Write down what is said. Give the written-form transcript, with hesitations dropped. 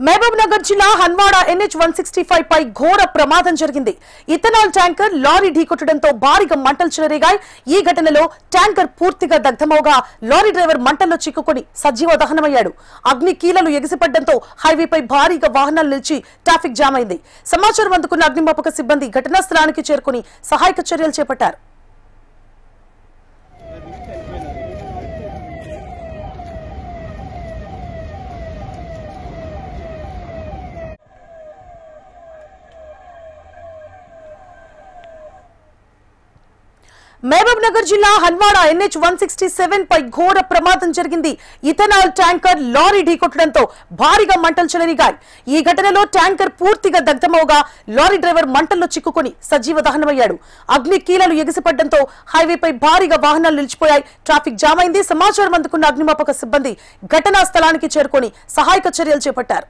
మహబూబ్ నగర్ జిల్లా హన్వాడ NH-165 పై ఘోర ప్రమాదం జరిగింది. ఇథనాల్ ట్యాంకర్ లారీ ఢీకొట్టడంతో భారీగా మంటలు చెలరేగాయి. ఈ ఘటనలో ట్యాంకర్ పూర్తిగా దగ్ధమవగా లారీ డ్రైవర్ మంటల్లో చిక్కుకొని సజీవ దహనమయ్యాడు. అగ్ని కీలలు ఎగిసిపడడంతో హైవేపై భారీగా వాహనాలు నిలిచి ట్రాఫిక్ జామ్ అయింది. సమాచారం అందుకున్న అగ్నిమాపక సిబ్బంది ఘటనా స్థలానికి చేరుకుని సహాయక చర్యలు చేపట్టారు. మహబూబ్ నగర్ జిల్లా హన్వాడ NH-167 పై ఘోర ప్రమాదం జరిగింది. ఇథనాల్ ట్యాంకర్ లారీ ఢీకొట్టడంతో భారీగా మంటలు చెలరేగాయి. ఈ ఘటనలో ట్యాంకర్ పూర్తిగా దగ్ధమవగా లారీ డ్రైవర్ మంటల్లో చిక్కుకొని సజీవ దహనమయ్యాడు. అగ్ని కీలలు ఎగిసిపడడంతో హైవేపై భారీగా వాహనాలు నిలిచిపోయాయి. ట్రాఫిక్ జామ్ అయింది. సమాచారం అందుకున్న అగ్నిమాపక సిబ్బంది ఘటనా స్థలానికి చేరుకొని సహాయక చర్యలు చేపట్టారు.